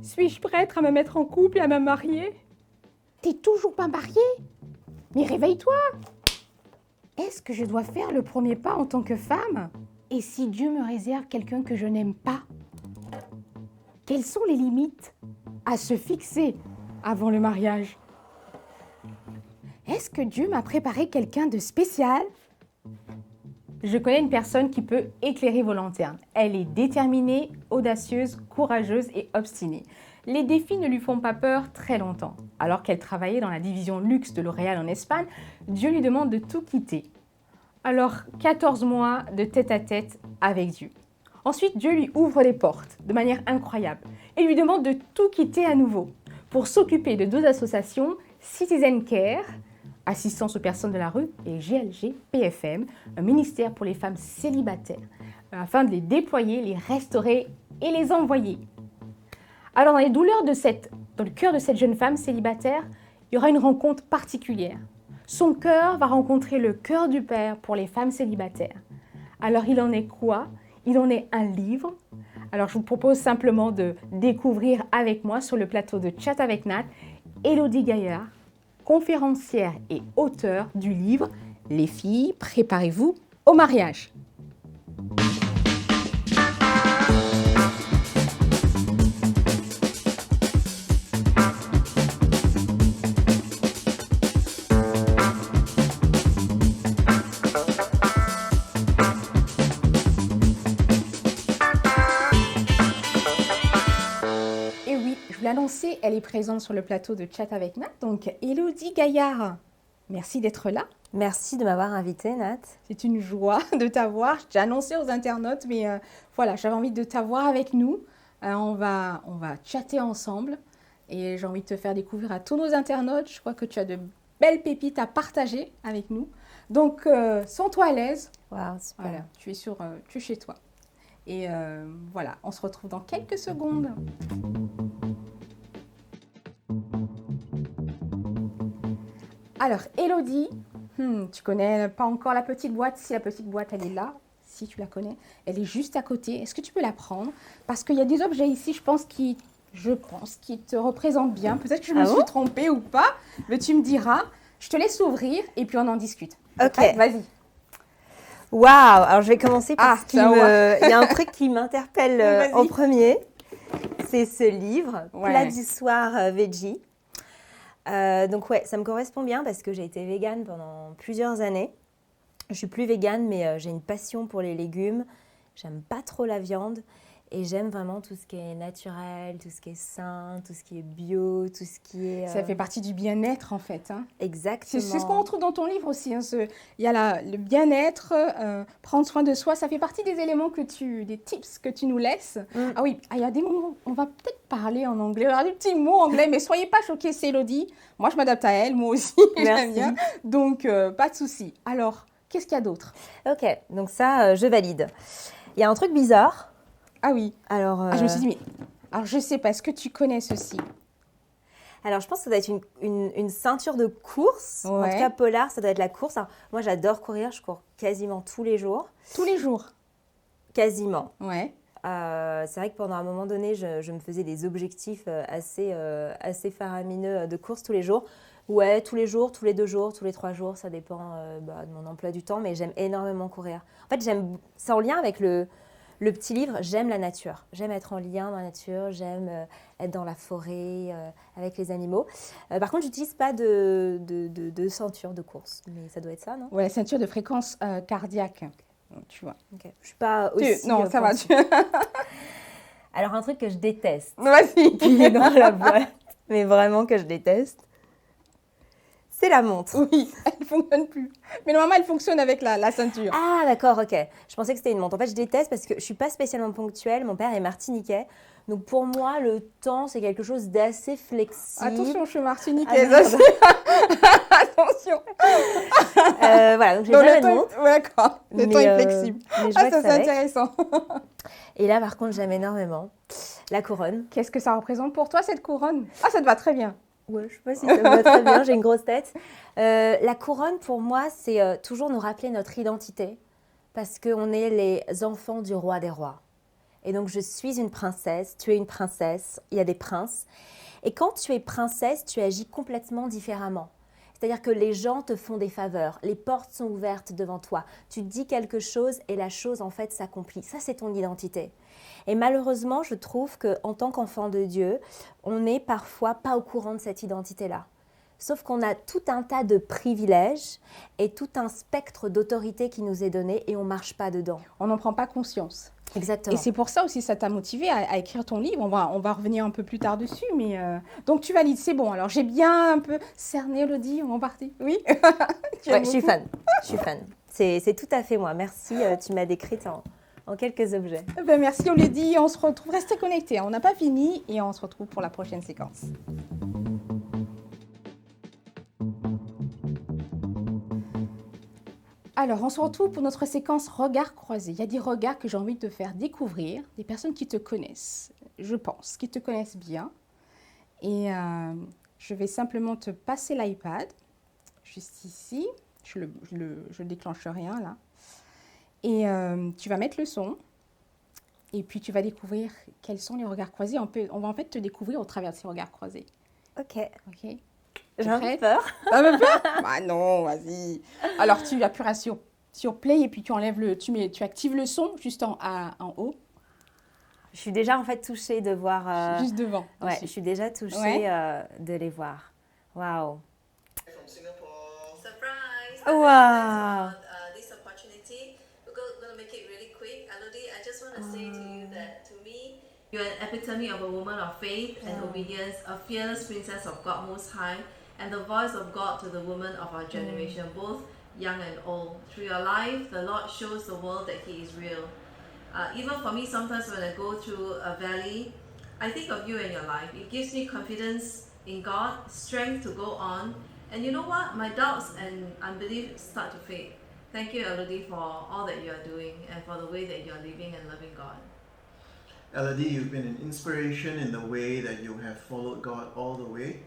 Suis-je prête à me mettre en couple et à me marier? T'es toujours pas mariée? Mais réveille-toi! Est-ce que je dois faire le premier pas en tant que femme? Et si Dieu me réserve quelqu'un que je n'aime pas? Quelles sont les limites à se fixer avant le mariage? Est-ce que Dieu m'a préparé quelqu'un de spécial? Je connais une personne qui peut éclairer vos lanternes. Elle est déterminée, audacieuse, courageuse et obstinée. Les défis ne lui font pas peur très longtemps. Alors qu'elle travaillait dans la division luxe de L'Oréal en Espagne, Dieu lui demande de tout quitter. Alors, 14 mois de tête-à-tête avec Dieu. Ensuite, Dieu lui ouvre les portes de manière incroyable et lui demande de tout quitter à nouveau pour s'occuper de 2 associations, Citizen Care, assistance aux personnes de la rue, et GLG PFM, un ministère pour les femmes célibataires, afin de les déployer, les restaurer et les envoyer. Alors, dans le cœur de cette jeune femme célibataire, il y aura une rencontre particulière. Son cœur va rencontrer le cœur du Père pour les femmes célibataires. Alors, il en est quoi? Il en est un livre. Alors, je vous propose simplement de découvrir avec moi sur le plateau de Chat avec Nat, Élodie Gaillard, conférencière et auteure du livre « Les filles, préparez-vous au mariage ». Et oui, je vous l'ai annoncé, elle est présente sur le plateau de Chat avec Nat, donc Élodie Gaillard. Merci d'être là. Merci de m'avoir invitée, Nat. C'est une joie de t'avoir. Je t'ai annoncé aux internautes, mais voilà, j'avais envie de t'avoir avec nous. On va chatter ensemble et j'ai envie de te faire découvrir à tous nos internautes. Je crois que tu as de belles pépites à partager avec nous. Donc, sens-toi à l'aise. Waouh, super. Voilà, tu es chez toi. Et voilà, on se retrouve dans quelques secondes. Alors, Élodie, tu connais pas encore la petite boîte? Si la petite boîte, elle est là, si tu la connais, elle est juste à côté. Est-ce que tu peux la prendre? Parce qu'il y a des objets ici, je pense, qui te représentent bien. Peut-être que je me suis trompée ou pas, mais tu me diras. Je te laisse ouvrir et puis on en discute. Ok. Vas-y. Waouh. Alors, je vais commencer par il y a un truc qui m'interpelle Vas-y. en premier. C'est ce livre, Ouais. Plat du soir veggie. Donc, ouais, ça me correspond bien parce que j'ai été végane pendant plusieurs années. Je suis plus végane, mais j'ai une passion pour les légumes. J'aime pas trop la viande. Et j'aime vraiment tout ce qui est naturel, tout ce qui est sain, tout ce qui est bio, tout ce qui est... Ça fait partie du bien-être, en fait. Hein. Exactement. C'est ce qu'on retrouve dans ton livre aussi. Hein, il y a le bien-être, prendre soin de soi. Ça fait partie des éléments des tips que tu nous laisses. Ah oui, il y a des moments, on va peut-être parler en anglais. Il y aura des petits mots anglais, mais soyez pas choqués, c'est Élodie. Moi, je m'adapte à elle, moi aussi. J'aime bien. Donc, pas de souci. Alors, qu'est-ce qu'il y a d'autre? Ok, donc ça, je valide. Il y a un truc bizarre. Ah oui. Alors, Je me suis dit, mais... Alors, je sais pas, est-ce que tu connais ceci? Alors, je pense que ça doit être une ceinture de course. En Ouais. tout cas, polar, ça doit être la course. Alors, moi, j'adore courir. Je cours quasiment tous les jours. Tous les jours? Quasiment. Ouais. C'est vrai que pendant un moment donné, je me faisais des objectifs assez faramineux de course tous les jours. Ouais, tous les jours, tous les 2 jours, tous les 3 jours. Ça dépend de mon emploi du temps. Mais j'aime énormément courir. En fait, c'est en lien avec le petit livre, j'aime la nature. J'aime être en lien dans la nature, j'aime être dans la forêt, avec les animaux. Par contre, j'utilise pas de ceinture de course. Mais ça doit être ça, non? Ouais, la ceinture de fréquence cardiaque. Donc, tu vois. Ok. Je suis pas aussi... Non, ça va. Alors, un truc que je déteste, Vas-y. qui est dans la boîte, mais vraiment que je déteste, c'est la montre. Oui, elle ne fonctionne plus. Mais normalement, elle fonctionne avec la ceinture. Ah, d'accord, ok. Je pensais que c'était une montre. En fait, je déteste parce que je suis pas spécialement ponctuelle. Mon père est martiniquais. Donc, pour moi, le temps, c'est quelque chose d'assez flexible. Attention, je suis martiniquaise. Ah, merde. Attention. Voilà, donc j'ai Donc, jamais de montre. Ouais, d'accord. Le Mais, temps est flexible. mais je Ah, vois ça, que c'est avec. intéressant. Et là, par contre, j'aime énormément la couronne. Qu'est-ce que ça représente pour toi, cette couronne? Ah, ça te va très bien. Ouais, je sais pas si ça me va très bien, j'ai une grosse tête. La couronne, pour moi, c'est toujours nous rappeler notre identité parce qu'on est les enfants du roi des rois. Et donc, je suis une princesse, tu es une princesse, il y a des princes. Et quand tu es princesse, tu agis complètement différemment. C'est-à-dire que les gens te font des faveurs, les portes sont ouvertes devant toi. Tu dis quelque chose et la chose, en fait, s'accomplit. Ça, c'est ton identité. Et malheureusement, je trouve qu'en tant qu'enfant de Dieu, on n'est parfois pas au courant de cette identité-là. Sauf qu'on a tout un tas de privilèges et tout un spectre d'autorité qui nous est donné et on ne marche pas dedans. On n'en prend pas conscience. Exactement. Et c'est pour ça aussi ça t'a motivé à écrire ton livre. On va revenir un peu plus tard dessus. Mais donc tu valides, c'est bon. Alors j'ai bien un peu cerné, Elodie, on partit. Oui. Ouais, je suis fan. Je suis fan. C'est tout à fait moi. Merci, tu m'as décrite en quelques objets. Ben, merci Elodie, on se retrouve. Restez connectés. On n'a pas fini et on se retrouve pour la prochaine séquence. Alors, on se retrouve pour notre séquence regard croisé. Il y a des regards que j'ai envie de te faire découvrir, des personnes qui te connaissent, je pense, qui te connaissent bien. Et je vais simplement te passer l'iPad, juste ici. Je déclenche rien là. Et tu vas mettre le son. Et puis, tu vas découvrir quels sont les regards croisés. On va en fait te découvrir au travers de ces regards croisés. Ok. Ok. J'ai un peu peur. T'as même peur? Bah non, vas-y. Alors, tu appuieras sur play et puis tu enlèves tu actives le son juste en haut. Je suis déjà en fait touchée de voir. Juste devant. Ouais, dessus. je suis déjà touchée de les voir. Waouh. From Singapore. Surprise! Wow. This opportunity. We're going to make it really quick. Elodie, I just want to say to you that to me, you're an epitome of a woman of faith and obedience, a fearless princess of God Most High, and the voice of God to the women of our generation, both young and old. Through your life, the Lord shows the world that He is real. Even for me, sometimes when I go through a valley, I think of you and your life. It gives me confidence in God, strength to go on. And you know what? My doubts and unbelief start to fade. Thank you, Elodie, for all that you are doing and for the way that you are living and loving God. Elodie, you've been an inspiration in the way that you have followed God all the way.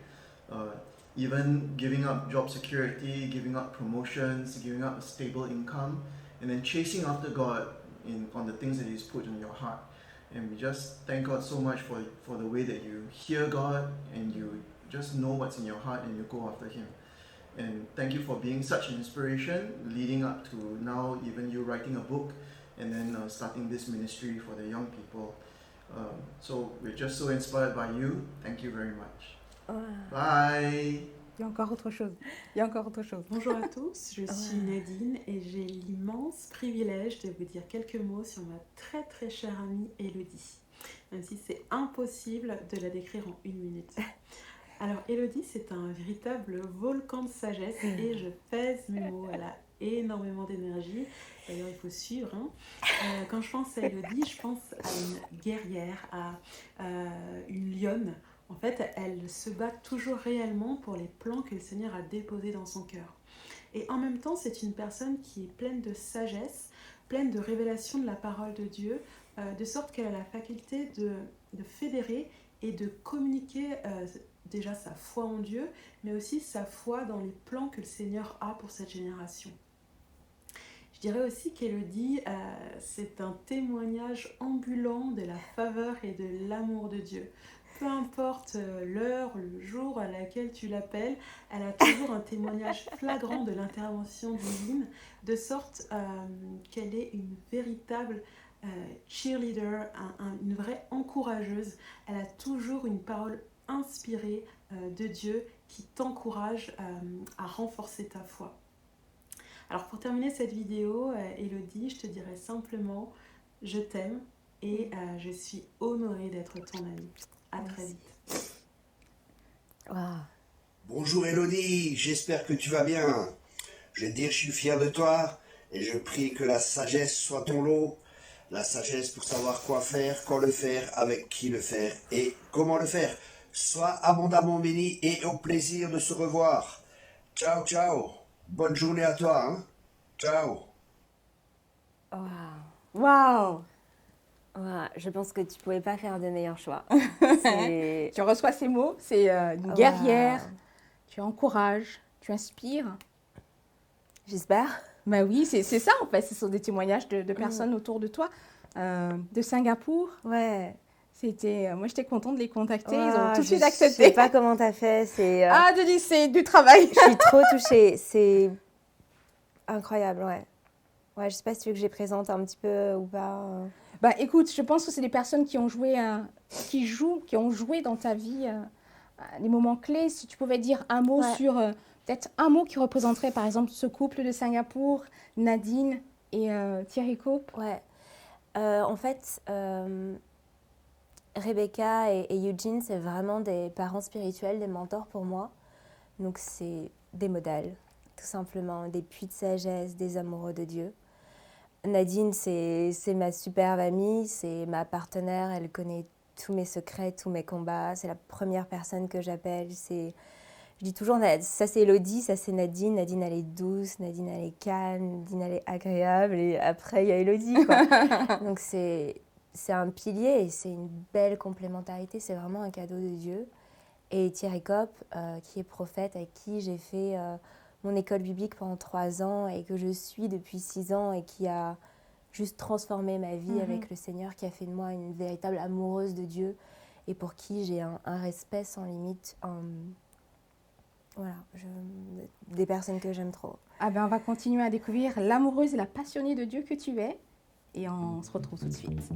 Even giving up job security, giving up promotions, giving up a stable income, and then chasing after God on the things that He's put in your heart. And we just thank God so much for the way that you hear God and you just know what's in your heart and you go after Him. And thank you for being such an inspiration, leading up to now even you writing a book and then starting this ministry for the young people. So we're just so inspired by you. Thank you very much. Bye. Il y a encore autre chose. Bonjour à tous, je suis Nadine et j'ai l'immense privilège de vous dire quelques mots sur ma très très chère amie Elodie, même si c'est impossible de la décrire en 1 minute. Alors Elodie, c'est un véritable volcan de sagesse et je pèse mes mots, elle a énormément d'énergie, d'ailleurs il faut suivre. Quand je pense à Elodie, je pense à une guerrière, à une lionne. En fait, elle se bat toujours réellement pour les plans que le Seigneur a déposés dans son cœur. Et en même temps, c'est une personne qui est pleine de sagesse, pleine de révélation de la parole de Dieu, de sorte qu'elle a la faculté de fédérer et de communiquer déjà sa foi en Dieu, mais aussi sa foi dans les plans que le Seigneur a pour cette génération. Je dirais aussi qu'Elodie, c'est un témoignage ambulant de la faveur et de l'amour de Dieu. Peu importe l'heure, le jour à laquelle tu l'appelles, elle a toujours un témoignage flagrant de l'intervention divine, de sorte qu'elle est une véritable cheerleader, une vraie encourageuse. Elle a toujours une parole inspirée de Dieu qui t'encourage à renforcer ta foi. Alors pour terminer cette vidéo, Elodie, je te dirais simplement, je t'aime et je suis honorée d'être ton amie. À très vite. Wow. Bonjour Elodie, j'espère que tu vas bien. Je vais te dire, je suis fier de toi et je prie que la sagesse soit ton lot. La sagesse pour savoir quoi faire, quand le faire, avec qui le faire et comment le faire. Sois abondamment béni et au plaisir de se revoir. Ciao, ciao. Bonne journée à toi. Hein? Ciao. Waouh. Wow. Je pense que tu ne pouvais pas faire de meilleur choix. Tu reçois ces mots, c'est une guerrière, tu encourages, tu inspires. J'espère. Bah oui, c'est ça en fait, ce sont des témoignages de personnes autour de toi. de Singapour. Ouais. Moi, j'étais contente de les contacter. Ils Ah, ont tout de je suite accepté. sais pas comment t'as fait. Ah, Denis, c'est du travail. Je suis trop touchée. C'est incroyable, ouais. Ouais, je sais pas si tu veux que je les présente un petit peu ou pas. Bah, écoute, je pense que c'est des personnes qui ont joué, qui ont joué dans ta vie des moments clés. Si tu pouvais dire un mot Ouais. sur, peut-être un mot qui représenterait, par exemple, ce couple de Singapour, Nadine et Thierry Cope. Ouais. En fait, Rebecca et Eugene, c'est vraiment des parents spirituels, des mentors pour moi. Donc, c'est des modèles, tout simplement, des puits de sagesse, des amoureux de Dieu. Nadine, c'est ma superbe amie, c'est ma partenaire, elle connaît tous mes secrets, tous mes combats. C'est la première personne que j'appelle. Je dis toujours, ça c'est Elodie, ça c'est Nadine. Nadine, elle est douce, Nadine, elle est calme, Nadine, elle est agréable. Et après, il y a Elodie, quoi. Donc, c'est un pilier et c'est une belle complémentarité. C'est vraiment un cadeau de Dieu. Et Thierry Cope, qui est prophète, avec qui j'ai fait mon école biblique pendant 3 ans et que je suis depuis 6 ans et qui a juste transformé ma vie avec le Seigneur, qui a fait de moi une véritable amoureuse de Dieu et pour qui j'ai un respect sans limite. Voilà, des personnes que j'aime trop. Ah ben, on va continuer à découvrir l'amoureuse et la passionnée de Dieu que tu es. Et on se retrouve tout de suite.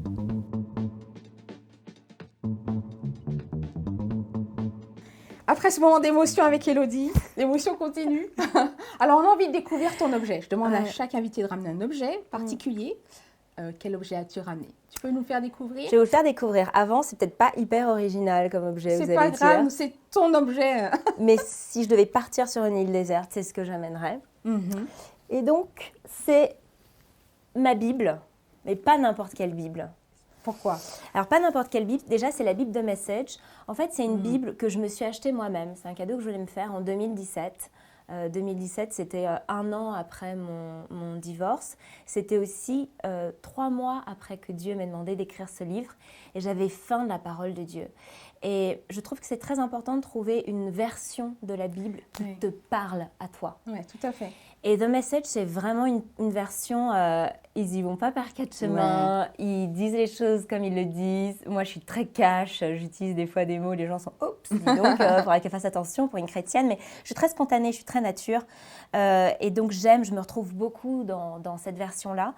Après ce moment d'émotion avec Elodie, l'émotion continue. Alors, on a envie de découvrir ton objet. Je demande à chaque invité de ramener un objet particulier. Quel objet as-tu ramené? Tu peux nous faire découvrir? Je vais vous le faire découvrir. Avant, c'est peut-être pas hyper original comme objet, vous C'est pas allez grave, dire. c'est ton objet. Mais si je devais partir sur une île déserte, c'est ce que j'amènerais. Et donc, c'est ma Bible, mais pas n'importe quelle Bible. Pourquoi? Alors, pas n'importe quelle Bible. Déjà, c'est la Bible de Message. En fait, c'est une Bible que je me suis achetée moi-même. C'est un cadeau que je voulais me faire en 2017. 2017, c'était 1 an après mon divorce. C'était aussi 3 mois après que Dieu m'a demandé d'écrire ce livre. Et j'avais faim de la parole de Dieu. Et je trouve que c'est très important de trouver une version de la Bible qui te parle à toi. Oui, tout à fait. Et The Message, c'est vraiment une version, ils y vont pas par 4 chemins, ils disent les choses comme ils le disent. Moi, je suis très cash, j'utilise des fois des mots, les gens sont « Oups, dis donc, il faudrait qu'elle fasse attention pour une chrétienne ». Mais je suis très spontanée, je suis très nature. Et donc, je me retrouve beaucoup dans cette version-là.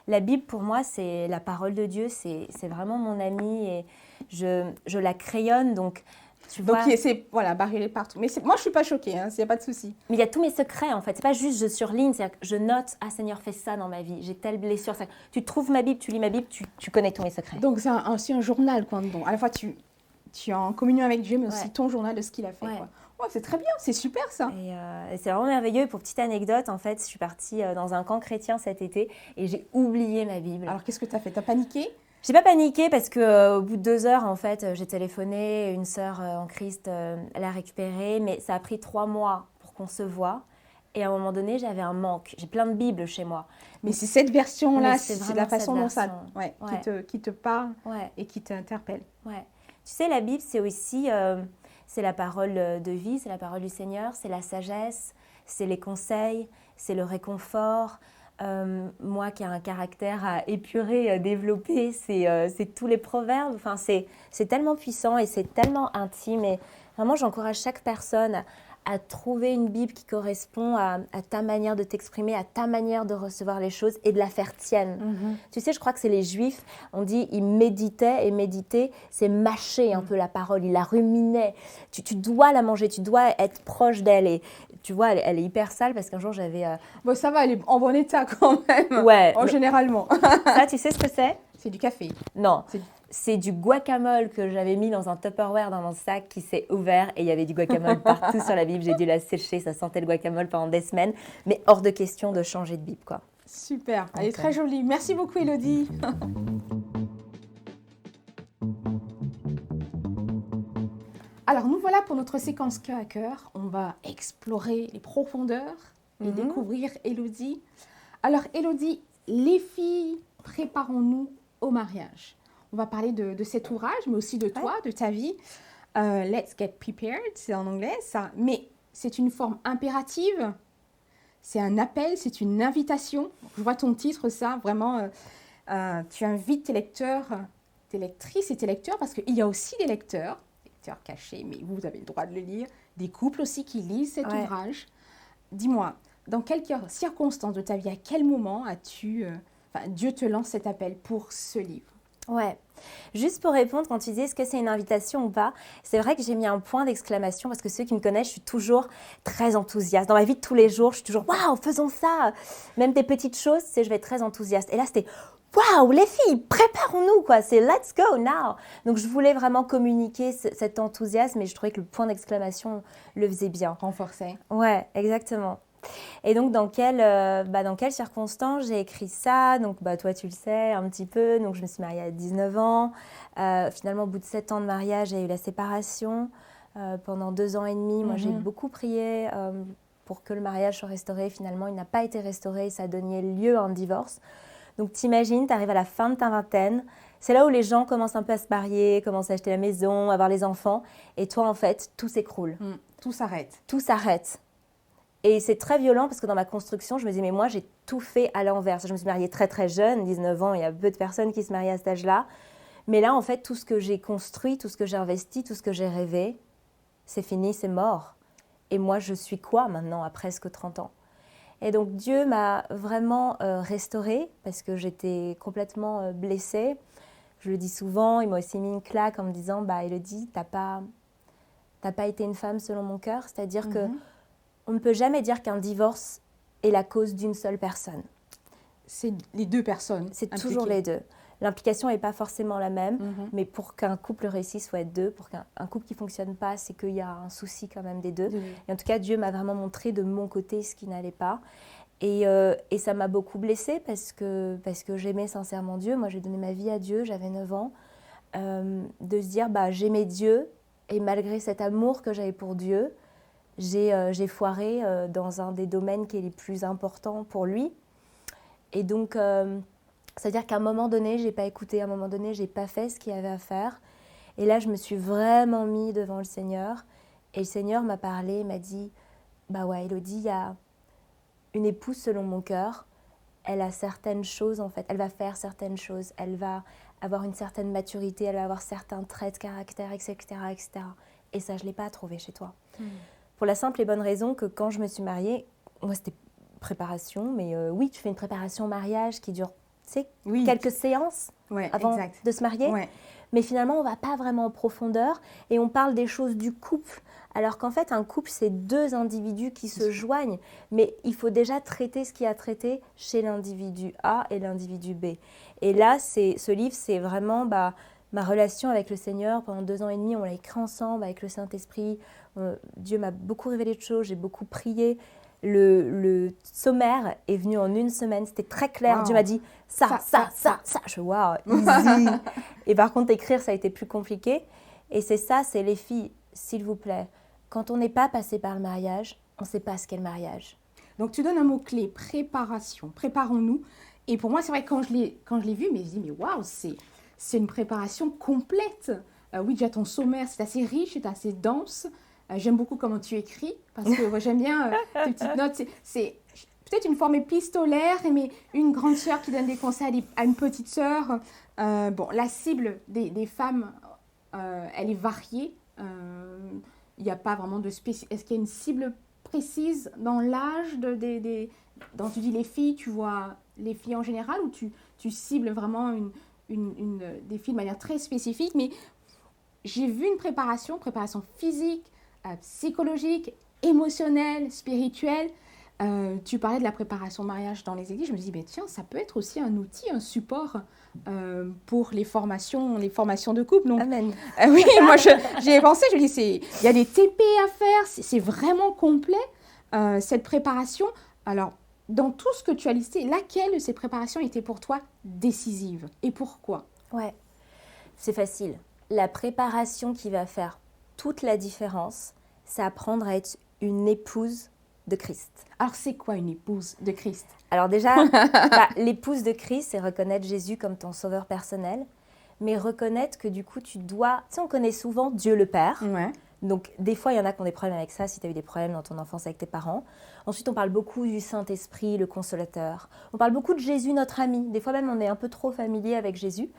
La Bible, pour moi, c'est la parole de Dieu, c'est vraiment mon amie et je la crayonne, donc... Tu vois. Donc, c'est bariolé partout. Mais moi, je ne suis pas choquée, il n'y a pas de souci. Mais il y a tous mes secrets, en fait. Ce n'est pas juste je surligne, c'est-à-dire que je note « Ah, Seigneur, fais ça dans ma vie. J'ai telle blessure. » Tu trouves ma Bible, tu lis ma Bible, tu connais tous mes secrets. Donc, c'est aussi un journal, quoi. Donc, à la fois, tu es en communion avec Dieu, mais aussi ton journal de ce qu'il a fait. Quoi. Ouais, c'est très bien, c'est super, ça. Et c'est vraiment merveilleux. Et pour petite anecdote, en fait, je suis partie dans un camp chrétien cet été et j'ai oublié ma Bible. Alors, qu'est-ce que tu as fait? Tu as paniqué? J'ai pas paniqué parce qu'au bout de 2 heures, en fait, j'ai téléphoné, une sœur en Christ l'a récupérée, mais ça a pris 3 mois pour qu'on se voie. Et à un moment donné, j'avais un manque. J'ai plein de Bibles chez moi. Mais c'est cette version-là, Mais c'est la façon dont ça, Ouais. qui te parle Ouais. et qui t'interpelle. Ouais. Tu sais, la Bible, c'est aussi c'est la parole de vie, c'est la parole du Seigneur, c'est la sagesse, c'est les conseils, c'est le réconfort. Moi qui ai un caractère épuré, développé, c'est tous les proverbes. Enfin, c'est tellement puissant et c'est tellement intime. Et vraiment, j'encourage chaque personne à trouver une Bible qui correspond à ta manière de t'exprimer, à ta manière de recevoir les choses et de la faire tienne. Tu sais, je crois que c'est les Juifs, on dit ils méditaient, et méditer, c'est mâcher un peu la parole, ils la ruminaient. Tu dois la manger, tu dois être proche d'elle. Et tu vois, elle est hyper sale parce qu'un jour j'avais... Bon, ça va, elle est en bon état quand même. Ouais. Généralement. Ça, tu sais ce que c'est? C'est du café. Non. C'est du guacamole que j'avais mis dans un Tupperware dans mon sac qui s'est ouvert et il y avait du guacamole partout sur la Bible. J'ai dû la sécher, ça sentait le guacamole pendant des semaines. Mais hors de question de changer de Bible, quoi. Super, elle est très jolie. Merci beaucoup, Elodie. Alors, nous voilà pour notre séquence cœur à cœur. On va explorer les profondeurs et découvrir Elodie. Alors, Elodie, les filles, préparons-nous au mariage. On va parler de cet ouvrage, mais aussi de toi, de ta vie. Let's get prepared, c'est en anglais, ça. Mais c'est une forme impérative, c'est un appel, c'est une invitation. Je vois ton titre, ça, vraiment. tu invites tes lecteurs, tes lectrices et tes lecteurs, parce qu'il y a aussi des lecteurs cachés, mais vous avez le droit de le lire, des couples aussi qui lisent cet ouvrage. Dis-moi, dans quelles circonstances de ta vie, à quel moment Dieu te lance cet appel pour ce livre? Ouais. Juste pour répondre, quand tu disais est-ce que c'est une invitation ou pas, c'est vrai que j'ai mis un point d'exclamation parce que ceux qui me connaissent, je suis toujours très enthousiaste. Dans ma vie de tous les jours, je suis toujours waouh, faisons ça. Même des petites choses, je vais être très enthousiaste. Et là, c'était waouh, les filles, préparons-nous, quoi. C'est let's go now. Donc, je voulais vraiment communiquer cet enthousiasme et je trouvais que le point d'exclamation le faisait bien. Renforcer. Ouais, exactement. Et donc, dans quelles circonstances j'ai écrit ça? Donc, toi, tu le sais un petit peu. Donc, je me suis mariée à 19 ans. Finalement, au bout de 7 ans de mariage, j'ai eu la séparation. Pendant 2 ans et demi, moi, j'ai beaucoup prié pour que le mariage soit restauré. Finalement, il n'a pas été restauré et ça a donné lieu à un divorce. Donc, t'imagines, tu arrives à la fin de ta vingtaine. C'est là où les gens commencent un peu à se marier, commencent à acheter la maison, à avoir les enfants. Et toi, en fait, tout s'écroule. Tout s'arrête. Tout s'arrête. Et c'est très violent parce que dans ma construction, je me disais, mais moi, j'ai tout fait à l'envers. Je me suis mariée très, très jeune, 19 ans. Il y a peu de personnes qui se marient à cet âge-là. Mais là, en fait, tout ce que j'ai construit, tout ce que j'ai investi, tout ce que j'ai rêvé, c'est fini, c'est mort. Et moi, je suis quoi maintenant, à presque 30 ans? Et donc, Dieu m'a vraiment restaurée parce que j'étais complètement blessée. Je le dis souvent, il m'a aussi mis une claque en me disant, Élodie, t'as pas été une femme selon mon cœur. C'est-à-dire que on ne peut jamais dire qu'un divorce est la cause d'une seule personne. C'est les deux personnes. C'est impliquées. toujours les deux. L'implication n'est pas forcément la même, mais pour qu'un couple réussisse, il faut être deux. Pour qu'un couple qui ne fonctionne pas, c'est qu'il y a un souci quand même des deux. Et en tout cas, Dieu m'a vraiment montré de mon côté ce qui n'allait pas. Et ça m'a beaucoup blessée parce que j'aimais sincèrement Dieu. Moi, j'ai donné ma vie à Dieu, j'avais 9 ans. De se dire, j'aimais Dieu et malgré cet amour que j'avais pour Dieu, j'ai foiré dans un des domaines qui est les plus importants pour lui. Et donc, c'est-à-dire qu'à un moment donné, je n'ai pas écouté, à un moment donné, je n'ai pas fait ce qu'il y avait à faire. Et là, je me suis vraiment mis devant le Seigneur. Et le Seigneur m'a parlé, m'a dit, Élodie, il y a une épouse selon mon cœur. Elle a certaines choses, en fait. Elle va faire certaines choses. Elle va avoir une certaine maturité. Elle va avoir certains traits de caractère, etc., etc. Et ça, je ne l'ai pas trouvé chez toi. Pour la simple et bonne raison que quand je me suis mariée, moi c'était préparation, mais oui, tu fais une préparation au mariage qui dure, quelques séances avant de se marier. Ouais. Mais finalement, on ne va pas vraiment en profondeur et on parle des choses du couple. Alors qu'en fait, un couple, c'est deux individus qui se joignent. Mais il faut déjà traiter ce qu'il y a à traiter chez l'individu A et l'individu B. Et là, ce livre, c'est vraiment ma relation avec le Seigneur. Pendant 2 ans et demi, on l'a écrit ensemble avec le Saint-Esprit. Dieu m'a beaucoup révélé de choses, j'ai beaucoup prié. Le sommaire est venu en 1 semaine, c'était très clair. Wow. Dieu m'a dit ça. Je waouh, easy. Et par contre, écrire, ça a été plus compliqué. Et c'est les filles, s'il vous plaît, quand on n'est pas passé par le mariage, on ne sait pas ce qu'est le mariage. Donc, tu donnes un mot-clé, préparation. Préparons-nous. Et pour moi, c'est vrai que quand je l'ai vu, mais je dis, mais waouh, c'est une préparation complète. Oui, déjà ton sommaire, c'est assez riche, c'est assez dense. J'aime beaucoup comment tu écris, parce que moi, j'aime bien tes petites notes. C'est peut-être une forme épistolaire, mais une grande sœur qui donne des conseils à une petite sœur. La cible des femmes, elle est variée. Il n'y a pas vraiment de spécificité. Est-ce qu'il y a une cible précise dans l'âge dont tu dis les filles, tu vois les filles en général, ou tu cibles vraiment des filles de manière très spécifique? Mais j'ai vu une préparation physique, psychologique, émotionnelle, spirituelle. Tu parlais de la préparation au mariage dans les églises. Je me dis, tiens, ça peut être aussi un outil, un support pour les formations de couple. Donc, amen. Oui, moi, j'y ai pensé. Je me dis, il y a des TP à faire. C'est vraiment complet, cette préparation. Alors, dans tout ce que tu as listé, laquelle de ces préparations était pour toi décisive et pourquoi? Ouais, c'est facile. La préparation qui va faire toute la différence, c'est apprendre à être une épouse de Christ. Alors, c'est quoi une épouse de Christ? Alors déjà, l'épouse de Christ, c'est reconnaître Jésus comme ton sauveur personnel, mais reconnaître que du coup, tu dois... Tu sais, on connaît souvent Dieu le Père, Donc, des fois, il y en a qui ont des problèmes avec ça, si tu as eu des problèmes dans ton enfance avec tes parents. Ensuite, on parle beaucoup du Saint-Esprit, le Consolateur. On parle beaucoup de Jésus, notre ami. Des fois même, on est un peu trop familier avec Jésus.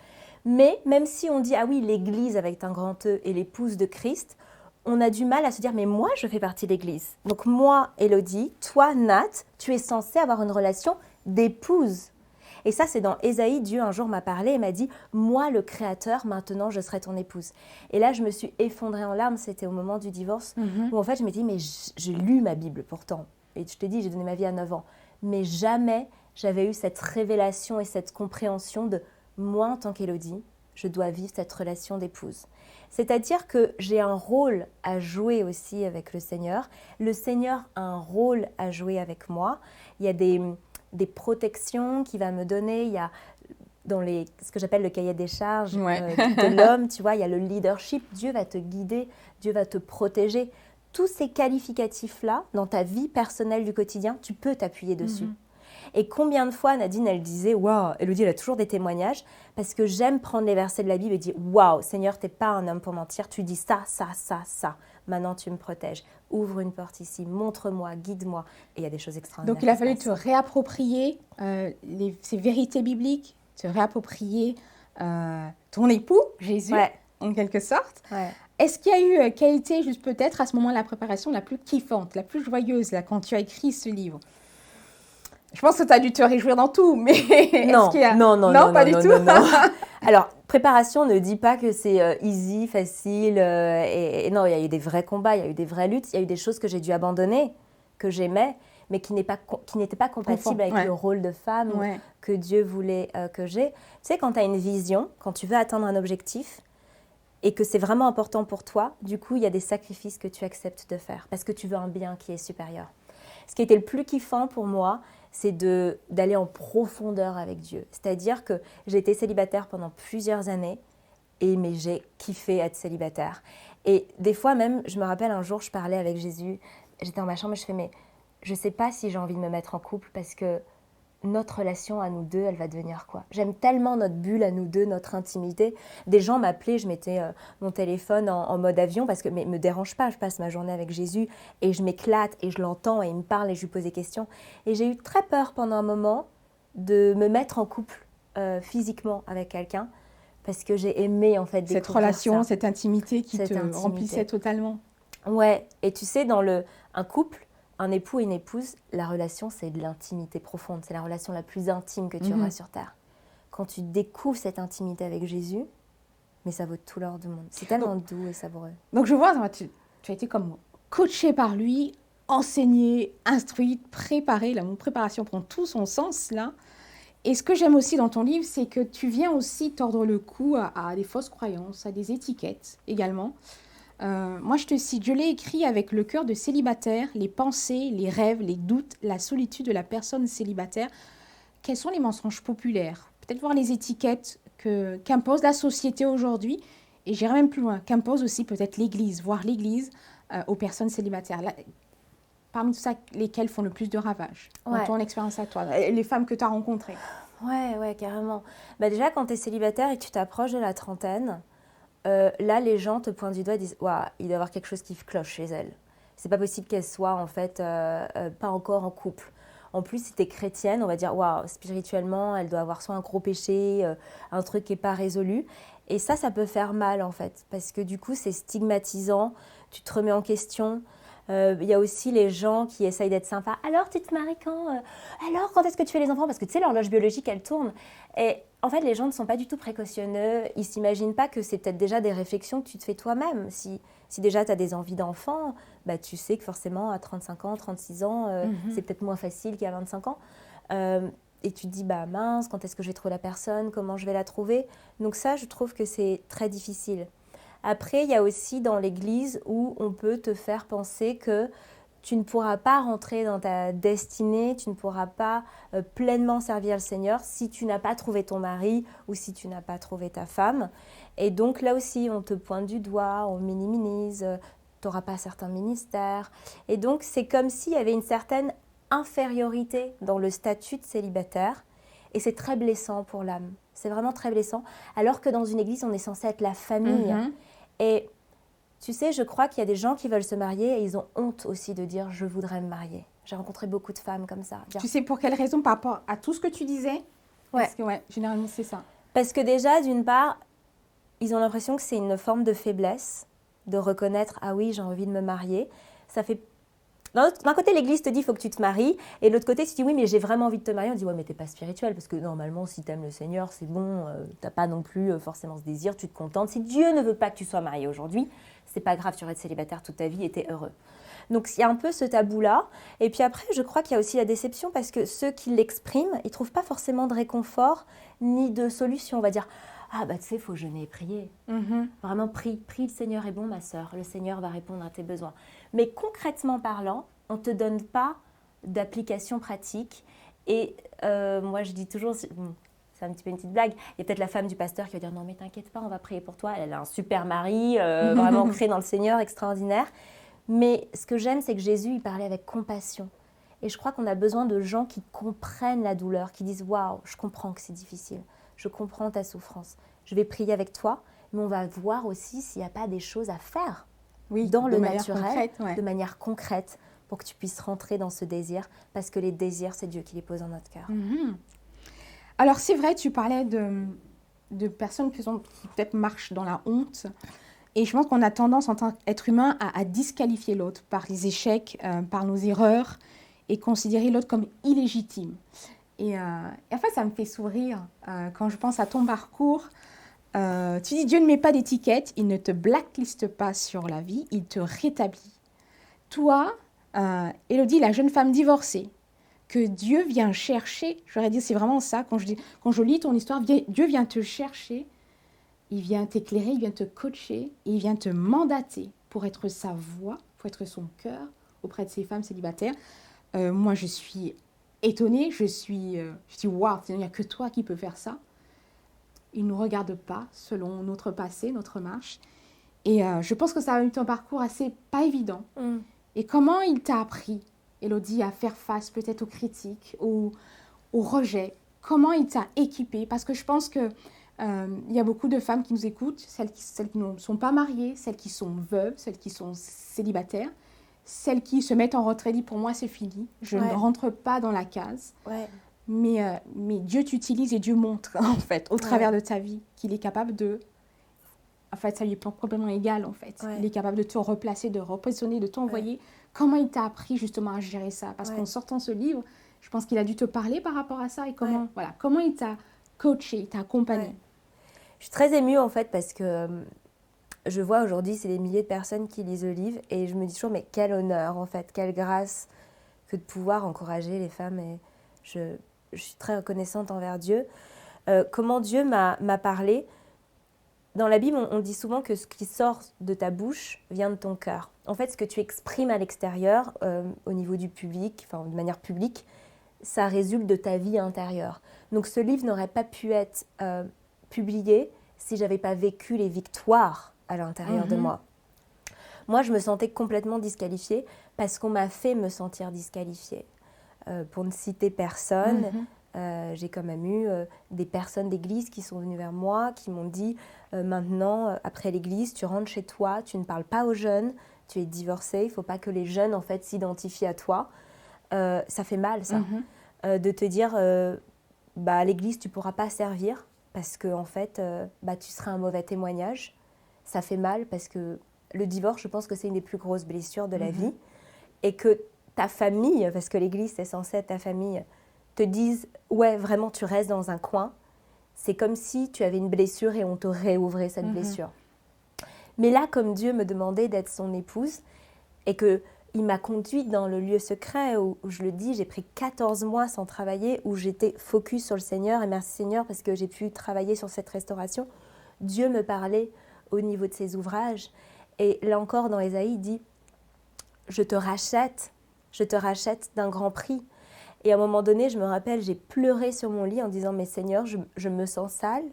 Mais même si on dit, ah oui, l'Église avec un grand E et l'épouse de Christ, on a du mal à se dire, mais moi, je fais partie de l'Église. Donc moi, Élodie, toi, Nat, tu es censée avoir une relation d'épouse. Et ça, c'est dans Ésaïe, Dieu un jour m'a parlé et m'a dit « Moi, le Créateur, maintenant, je serai ton épouse ». Et là, je me suis effondrée en larmes, c'était au moment du divorce, où en fait, je me dis « Mais j'ai lu ma Bible pourtant ». Et je te dis, j'ai donné ma vie à 9 ans. Mais jamais j'avais eu cette révélation et cette compréhension de « Moi, en tant qu'Élodie, je dois vivre cette relation d'épouse ». C'est-à-dire que j'ai un rôle à jouer aussi avec le Seigneur. Le Seigneur a un rôle à jouer avec moi. Il y a des protections qu'il va me donner. Il y a dans ce que j'appelle le cahier des charges de l'homme, tu vois, il y a le leadership. Dieu va te guider, Dieu va te protéger. Tous ces qualificatifs-là, dans ta vie personnelle du quotidien, tu peux t'appuyer dessus. Et combien de fois Nadine, elle disait, waouh, Élodie, elle a toujours des témoignages, parce que j'aime prendre les versets de la Bible et dire, waouh, Seigneur, t'es pas un homme pour mentir, tu dis ça, ça, ça, ça. Maintenant, tu me protèges. Ouvre une porte ici, montre-moi, guide-moi. Et il y a des choses extraordinaires. Donc, il a fallu te réapproprier ces vérités bibliques, te réapproprier ton époux, Jésus, en quelque sorte. Ouais. Est-ce qu'il y a eu, quelle était juste peut-être à ce moment la préparation la plus kiffante, la plus joyeuse, là, quand tu as écrit ce livre? Je pense que tu as dû te réjouir dans tout, mais non, est-ce qu'il y a... non, pas du tout. Non. Alors, préparation ne dit pas que c'est easy, facile. Et non, il y a eu des vrais combats, il y a eu des vraies luttes, il y a eu des choses que j'ai dû abandonner, que j'aimais, mais qui n'étaient pas compatibles avec le rôle de femme que Dieu voulait que j'ai. Tu sais, quand tu as une vision, quand tu veux atteindre un objectif, et que c'est vraiment important pour toi, du coup, il y a des sacrifices que tu acceptes de faire, parce que tu veux un bien qui est supérieur. Ce qui était le plus kiffant pour moi, c'est d'aller en profondeur avec Dieu. C'est-à-dire que j'ai été célibataire pendant plusieurs années, mais j'ai kiffé être célibataire. Et des fois même, je me rappelle un jour, je parlais avec Jésus, j'étais dans ma chambre et je fais, mais je ne sais pas si j'ai envie de me mettre en couple parce que notre relation à nous deux, elle va devenir quoi? J'aime tellement notre bulle à nous deux, notre intimité. Des gens m'appelaient, je mettais mon téléphone en mode avion parce que mais me dérange pas, je passe ma journée avec Jésus et je m'éclate et je l'entends et il me parle et je lui pose des questions. Et j'ai eu très peur pendant un moment de me mettre en couple physiquement avec quelqu'un parce que j'ai aimé en fait découvrir cette relation, ça. cette intimité qui te remplissait totalement. Ouais, et tu sais, dans un couple, un époux et une épouse, la relation, c'est de l'intimité profonde. C'est la relation la plus intime que tu auras sur Terre. Quand tu découvres cette intimité avec Jésus, mais ça vaut tout l'or du monde. C'est tellement doux et savoureux. Donc, je vois, tu as été comme coachée par lui, enseignée, instruite, préparée. La préparation prend tout son sens, là. Et ce que j'aime aussi dans ton livre, c'est que tu viens aussi tordre le cou à des fausses croyances, à des étiquettes également. Moi, je te cite, je l'ai écrit avec le cœur de célibataire, les pensées, les rêves, les doutes, la solitude de la personne célibataire. Quels sont les mensonges populaires? Peut-être voir les étiquettes qu'impose la société aujourd'hui. Et j'irai même plus loin, qu'impose aussi peut-être l'Église, voir l'Église aux personnes célibataires. Là, parmi tout ça, lesquelles font le plus de ravages dans ton expérience à toi, les femmes que tu as rencontrées? Ouais, carrément. Bah déjà, quand tu es célibataire et que tu t'approches de la trentaine, là, les gens te pointent du doigt et disent « Waouh, il doit y avoir quelque chose qui cloche chez elle. C'est pas possible qu'elle soit en fait pas encore en couple. » En plus, si tu es chrétienne, on va dire « Waouh, spirituellement, elle doit avoir soit un gros péché, un truc qui n'est pas résolu. » Et ça peut faire mal en fait, parce que du coup, c'est stigmatisant, tu te remets en question. Il y a aussi les gens qui essayent d'être sympas. « Alors, tu te maries quand Alors, quand est-ce que tu fais les enfants ?» Parce que tu sais, l'horloge biologique, elle tourne. Et en fait, les gens ne sont pas du tout précautionneux. Ils ne s'imaginent pas que c'est peut-être déjà des réflexions que tu te fais toi-même. Si déjà tu as des envies d'enfant, bah, tu sais que forcément, à 35 ans, 36 ans, c'est peut-être moins facile qu'à 25 ans. Et tu te dis, bah mince, quand est-ce que je vais trouver la personne? Comment je vais la trouver? Donc ça, je trouve que c'est très difficile. Après, il y a aussi dans l'Église où on peut te faire penser que tu ne pourras pas rentrer dans ta destinée, tu ne pourras pas pleinement servir le Seigneur si tu n'as pas trouvé ton mari ou si tu n'as pas trouvé ta femme. Et donc là aussi, on te pointe du doigt, on minimise, tu n'auras pas certains ministères. Et donc, c'est comme s'il y avait une certaine infériorité dans le statut de célibataire. Et c'est très blessant pour l'âme. C'est vraiment très blessant. Alors que dans une église, on est censé être la famille. Et Tu sais, je crois qu'il y a des gens qui veulent se marier et ils ont honte aussi de dire « je voudrais me marier ». J'ai rencontré beaucoup de femmes comme ça. Tu sais pour quelle raison par rapport à tout ce que tu disais? Ouais. Parce que généralement c'est ça. Parce que déjà, d'une part, ils ont l'impression que c'est une forme de faiblesse de reconnaître « ah oui, j'ai envie de me marier ». Ça fait... D'un côté, l'Église te dit « il faut que tu te maries ». Et de l'autre côté, tu dis « oui, mais j'ai vraiment envie de te marier ». On dit « ouais, mais t'es pas spirituel parce que normalement, si t'aimes le Seigneur, c'est bon, t'as pas non plus forcément ce désir, tu te contentes. Si Dieu ne veut pas que tu sois marié aujourd'hui, c'est pas grave, tu restes célibataire toute ta vie et t'es heureux ». Donc, il y a un peu ce tabou-là. Et puis après, je crois qu'il y a aussi la déception parce que ceux qui l'expriment, ils ne trouvent pas forcément de réconfort ni de solution. On va dire « ah, bah tu sais, il faut jeûner et prier ». Vraiment, prie, le Seigneur est bon, ma sœur. Le Seigneur va répondre à tes besoins. Mais concrètement parlant, on ne te donne pas d'application pratique. Et moi, je dis toujours... c'est un petit peu une petite blague. Il y a peut-être la femme du pasteur qui va dire « non, mais t'inquiète pas, on va prier pour toi. Elle a un super mari, vraiment ancré dans le Seigneur, extraordinaire. » Mais ce que j'aime, c'est que Jésus, il parlait avec compassion. Et je crois qu'on a besoin de gens qui comprennent la douleur, qui disent « waouh, je comprends que c'est difficile. Je comprends ta souffrance. Je vais prier avec toi, mais on va voir aussi s'il n'y a pas des choses à faire dans le naturel, de manière concrète, pour que tu puisses rentrer dans ce désir, parce que les désirs, c'est Dieu qui les pose dans notre cœur. Alors c'est vrai, tu parlais de personnes qui peut-être marchent dans la honte. Et je pense qu'on a tendance en tant qu'être humain à disqualifier l'autre par les échecs, par nos erreurs, et considérer l'autre comme illégitime. Et en fait, ça me fait sourire quand je pense à ton parcours. Tu dis, Dieu ne met pas d'étiquette, il ne te blackliste pas sur la vie, il te rétablit. Toi, Élodie, la jeune femme divorcée, que Dieu vient chercher, j'aurais dit, c'est vraiment ça, quand je lis ton histoire, Dieu vient te chercher. Il vient t'éclairer, il vient te coacher, il vient te mandater pour être sa voix, pour être son cœur auprès de ces femmes célibataires. Moi, je suis étonnée, je dis waouh, il n'y a que toi qui peux faire ça. Il ne nous regarde pas selon notre passé, notre marche. Et je pense que ça a eu un parcours assez pas évident. Et comment il t'a appris, Élodie, à faire face peut-être aux critiques, aux rejets? Comment il t'a équipée? Parce que je pense que il y a beaucoup de femmes qui nous écoutent, celles qui ne sont pas mariées, celles qui sont veuves, celles qui sont célibataires, celles qui se mettent en retrait, disent pour moi c'est fini, je ne rentre pas dans la case. Mais Dieu t'utilise et Dieu montre en fait au travers de ta vie qu'il est capable de... En fait, ça lui est complètement égal en fait. Il est capable de te replacer, de repositionner, de t'envoyer. Comment il t'a appris justement à gérer ça? Parce qu'en sortant ce livre, je pense qu'il a dû te parler par rapport à ça et comment il t'a coaché, il t'a accompagné. Je suis très émue en fait parce que je vois aujourd'hui, c'est des milliers de personnes qui lisent le livre et je me dis toujours, mais quel honneur en fait, quelle grâce que de pouvoir encourager les femmes. Et je suis très reconnaissante envers Dieu. Comment Dieu m'a parlé. Dans la Bible, on dit souvent que ce qui sort de ta bouche vient de ton cœur. En fait, ce que tu exprimes à l'extérieur, au niveau du public, enfin de manière publique, ça résulte de ta vie intérieure. Donc ce livre n'aurait pas pu être publié si j'avais pas vécu les victoires à l'intérieur de moi. Moi, je me sentais complètement disqualifiée parce qu'on m'a fait me sentir disqualifiée. Pour ne citer personne, j'ai quand même eu des personnes d'église qui sont venues vers moi, qui m'ont dit maintenant, après l'église, tu rentres chez toi, tu ne parles pas aux jeunes, tu es divorcée, il ne faut pas que les jeunes en fait s'identifient à toi. Ça fait mal, ça, de te dire à l'église, tu ne pourras pas servir parce que en fait, tu seras un mauvais témoignage. Ça fait mal parce que le divorce, je pense que c'est une des plus grosses blessures de la vie. Et que ta famille, parce que l'église, c'est censé être ta famille, te dise « ouais, vraiment, tu restes dans un coin », c'est comme si tu avais une blessure et on te réouvrait cette blessure. Mais là, comme Dieu me demandait d'être son épouse et qu'il m'a conduite dans le lieu secret où je le dis, j'ai pris 14 mois sans travailler, où j'étais focus sur le Seigneur, et merci Seigneur parce que j'ai pu travailler sur cette restauration. Dieu me parlait au niveau de ses ouvrages. Et là encore, dans Ésaïe, il dit « je te rachète d'un grand prix ». Et à un moment donné, je me rappelle, j'ai pleuré sur mon lit en disant « mais Seigneur, je me sens sale,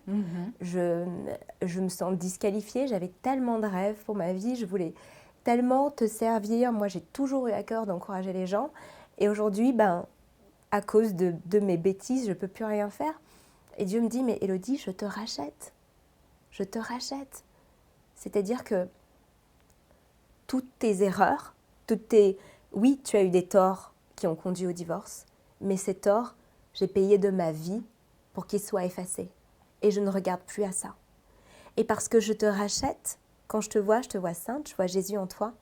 je me sens disqualifiée, j'avais tellement de rêves pour ma vie, je voulais tellement te servir. Moi, j'ai toujours eu à cœur d'encourager les gens. Et aujourd'hui, à cause de mes bêtises, je ne peux plus rien faire. » Et Dieu me dit « mais Élodie, je te rachète. Je te rachète. » C'est-à-dire que toutes tes erreurs, oui, tu as eu des torts qui ont conduit au divorce, mais ces torts, j'ai payé de ma vie pour qu'ils soient effacés. Et je ne regarde plus à ça. Et parce que je te rachète, quand je te vois sainte, je vois Jésus en toi,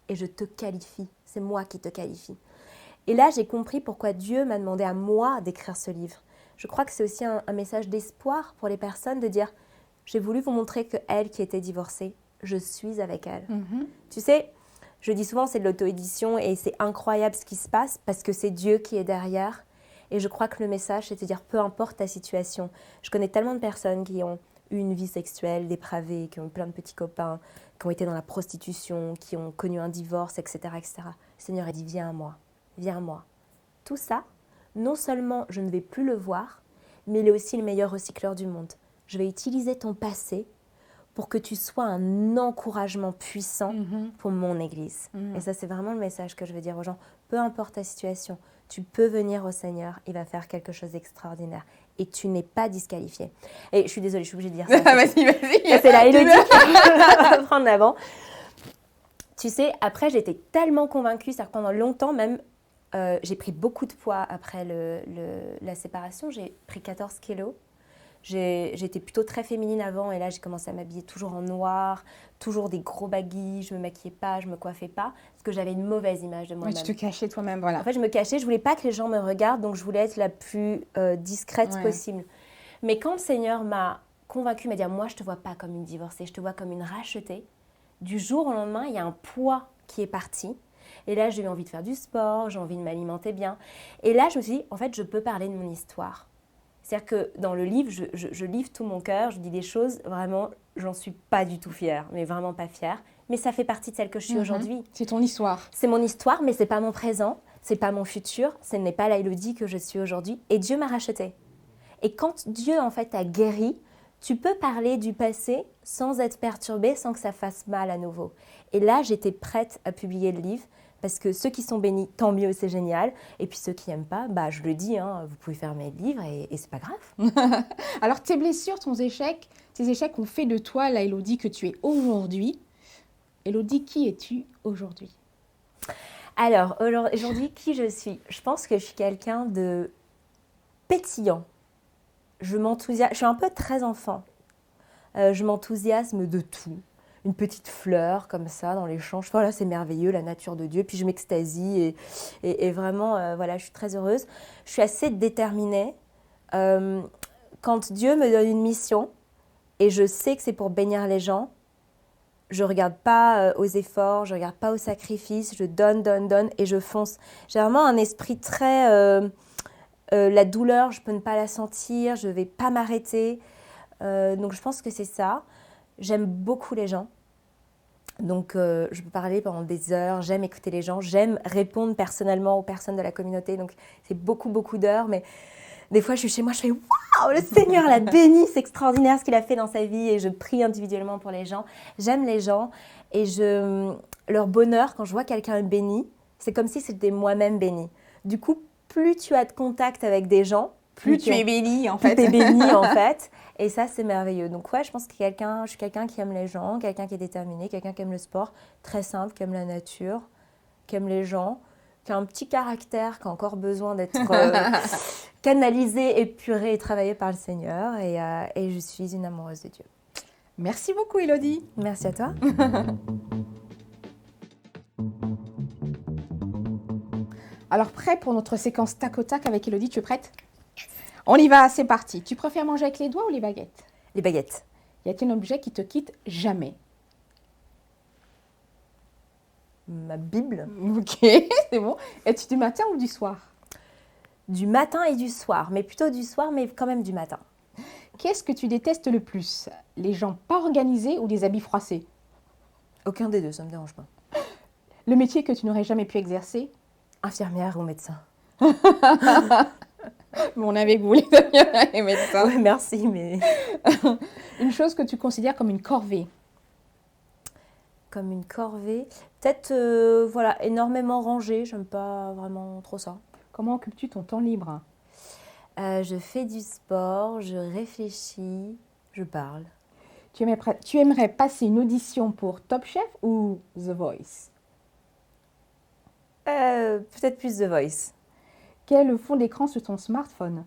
et je te qualifie. C'est moi qui te qualifie. Et là, j'ai compris pourquoi Dieu m'a demandé à moi d'écrire ce livre. Je crois que c'est aussi un message d'espoir pour les personnes de dire, j'ai voulu vous montrer que elle qui était divorcée, je suis avec elle. Tu sais, je dis souvent c'est de l'auto-édition et c'est incroyable ce qui se passe parce que c'est Dieu qui est derrière. Et je crois que le message, c'est de dire peu importe ta situation. Je connais tellement de personnes qui ont eu une vie sexuelle dépravée, qui ont eu plein de petits copains, qui ont été dans la prostitution, qui ont connu un divorce, etc. etc. Le Seigneur a dit viens à moi, viens à moi. Tout ça, non seulement je ne vais plus le voir, mais il est aussi le meilleur recycleur du monde. Je vais utiliser ton passé pour que tu sois un encouragement puissant pour mon Église. Et ça, c'est vraiment le message que je veux dire aux gens. Peu importe ta situation, tu peux venir au Seigneur, il va faire quelque chose d'extraordinaire. Et tu n'es pas disqualifié. Et je suis désolée, je suis obligée de dire ça. Vas-y. C'est la Élodie qui va prendre l'avant. Tu sais, après, j'étais tellement convaincue, c'est-à-dire que pendant longtemps même, j'ai pris beaucoup de poids après la séparation. J'ai pris 14 kilos. J'étais plutôt très féminine avant et là j'ai commencé à m'habiller toujours en noir, toujours des gros baguilles, je me maquillais pas, je me coiffais pas parce que j'avais une mauvaise image de moi-même. Tu te cachais toi-même, voilà. En fait, je me cachais, je voulais pas que les gens me regardent, donc je voulais être la plus discrète possible. Mais quand le Seigneur m'a convaincue, m'a dit moi je te vois pas comme une divorcée, je te vois comme une rachetée. Du jour au lendemain, il y a un poids qui est parti. Et là, j'ai eu envie de faire du sport, j'ai envie de m'alimenter bien. Et là, je me suis dit, en fait, je peux parler de mon histoire. C'est-à-dire que dans le livre, je livre tout mon cœur, je dis des choses, vraiment, j'en suis pas du tout fière, mais vraiment pas fière. Mais ça fait partie de celle que je suis aujourd'hui. C'est ton histoire. C'est mon histoire, mais c'est pas mon présent, c'est pas mon futur, ce n'est pas la Élodie que je suis aujourd'hui. Et Dieu m'a rachetée. Et quand Dieu, en fait, a guéri, tu peux parler du passé sans être perturbée, sans que ça fasse mal à nouveau. Et là, j'étais prête à publier le livre. Parce que ceux qui sont bénis, tant mieux, c'est génial. Et puis ceux qui n'aiment pas, bah, je le dis, hein, vous pouvez fermer le livre et c'est pas grave. Alors, tes blessures, tes échecs ont fait de toi la Élodie que tu es aujourd'hui. Élodie, qui es-tu aujourd'hui? Alors, aujourd'hui, qui je suis? Je pense que je suis quelqu'un de pétillant. Je suis un peu très enfant. Je m'enthousiasme de tout. Une petite fleur comme ça dans les champs. Voilà, c'est merveilleux, la nature de Dieu. Puis je m'extasie et vraiment, voilà, je suis très heureuse. Je suis assez déterminée. Quand Dieu me donne une mission et je sais que c'est pour bénir les gens, je ne regarde pas aux efforts, je ne regarde pas aux sacrifices, je donne et je fonce. J'ai vraiment un esprit très... la douleur, je peux ne pas la sentir, je ne vais pas m'arrêter. Donc je pense que c'est ça. J'aime beaucoup les gens. Donc, je peux parler pendant des heures, j'aime écouter les gens, j'aime répondre personnellement aux personnes de la communauté. Donc, c'est beaucoup d'heures, mais des fois, je suis chez moi, je fais « Waouh, le Seigneur l'a béni, c'est extraordinaire ce qu'il a fait dans sa vie » et je prie individuellement pour les gens. J'aime les gens et leur bonheur, quand je vois quelqu'un béni, c'est comme si c'était moi-même béni. Du coup, plus tu as de contact avec des gens, plus tu es béni, en fait. Plus tu es béni, en fait. Et ça, c'est merveilleux. Donc, ouais, je pense que je suis quelqu'un qui aime les gens, quelqu'un qui est déterminé, quelqu'un qui aime le sport, très simple, qui aime la nature, qui aime les gens, qui a un petit caractère, qui a encore besoin d'être canalisé, épuré et travaillé par le Seigneur. Et je suis une amoureuse de Dieu. Merci beaucoup, Élodie. Merci à toi. Alors, prêt pour notre séquence tac au tac avec Élodie, tu es prête? On y va, c'est parti. Tu préfères manger avec les doigts ou les baguettes? Les baguettes. Y a-t-il un objet qui te quitte jamais? Ma Bible. Ok, c'est bon. Es-tu du matin ou du soir? Du matin et du soir, mais plutôt du soir, mais quand même du matin. Qu'est-ce que tu détestes le plus? Les gens pas organisés ou les habits froissés? Aucun des deux, ça ne me dérange pas. Le métier que tu n'aurais jamais pu exercer? Infirmière ou médecin. Mais on avait voulu devenir les médecins. Ouais, merci, mais... Une chose que tu considères comme une corvée? Comme une corvée. Peut-être, voilà, énormément rangée. J'aime pas vraiment trop ça. Comment occupes-tu ton temps libre? Je fais du sport, je réfléchis, je parle. Tu aimerais passer une audition pour Top Chef ou The Voice? Peut-être plus The Voice. Quel est le fond d'écran sur ton smartphone?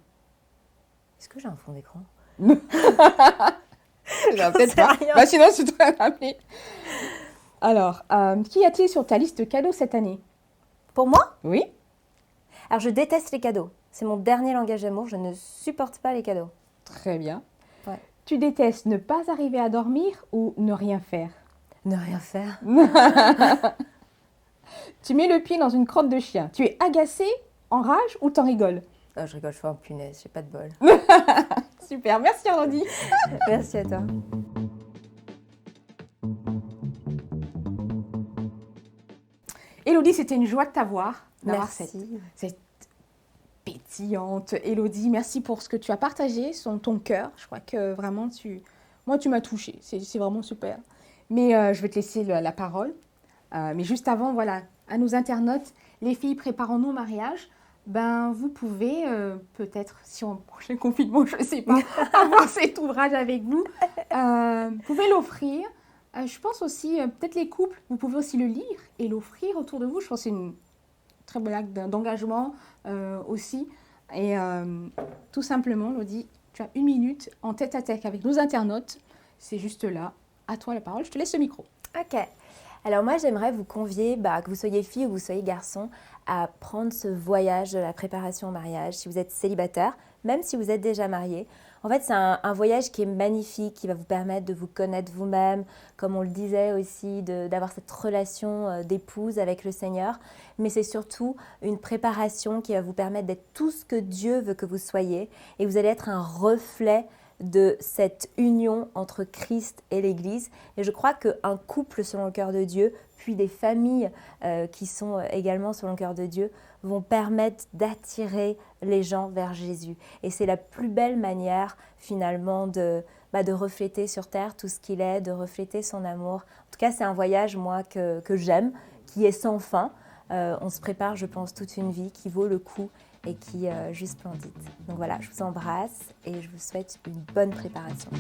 Est-ce que j'ai un fond d'écran? Peut-être pas. Bah, sinon, c'est toi à rappeler. Alors, qui a-t-il sur ta liste cadeaux cette année? Pour moi? Oui. Alors, je déteste les cadeaux. C'est mon dernier langage d'amour. Je ne supporte pas les cadeaux. Très bien. Ouais. Tu détestes ne pas arriver à dormir ou ne rien faire? Ne rien faire. Tu mets le pied dans une crotte de chien. Tu es agacé, en rage ou t'en rigoles? Oh, je rigole, je fais un punaise. J'ai pas de bol. Super, merci Elodie. Merci à toi. Elodie, c'était une joie de t'avoir. D'avoir Merci. cette pétillante Elodie. Merci pour ce que tu as partagé, ton cœur. Je crois que vraiment, moi, tu m'as touchée. C'est vraiment super. Mais je vais te laisser la parole. Mais juste avant, voilà, à nos internautes, les filles, préparons-nous au mariage. Ben, vous pouvez peut-être, si au prochain confinement, je ne sais pas, avoir cet ouvrage avec vous. Vous pouvez l'offrir. Je pense aussi, peut-être les couples, vous pouvez aussi le lire et l'offrir autour de vous. Je pense que c'est une très belle acte d'engagement aussi. Et tout simplement, Elodie, tu as 1 minute en tête-à-tête avec nos internautes. C'est juste là. À toi la parole. Je te laisse le micro. Ok. Alors moi, j'aimerais vous convier, que vous soyez fille ou vous soyez garçon, à prendre ce voyage de la préparation au mariage. Si vous êtes célibataire, même si vous êtes déjà marié. En fait, c'est un voyage qui est magnifique, qui va vous permettre de vous connaître vous-même, comme on le disait aussi, d'avoir cette relation d'épouse avec le Seigneur. Mais c'est surtout une préparation qui va vous permettre d'être tout ce que Dieu veut que vous soyez. Et vous allez être un reflet de cette union entre Christ et l'Église. Et je crois qu'un couple selon le cœur de Dieu, puis des familles qui sont également selon le cœur de Dieu, vont permettre d'attirer les gens vers Jésus. Et c'est la plus belle manière finalement de refléter sur terre tout ce qu'il est, de refléter son amour. En tout cas, c'est un voyage, moi, que j'aime, qui est sans fin. On se prépare, je pense, toute une vie qui vaut le coup et qui est juste splendide. Donc voilà, je vous embrasse et je vous souhaite une bonne préparation.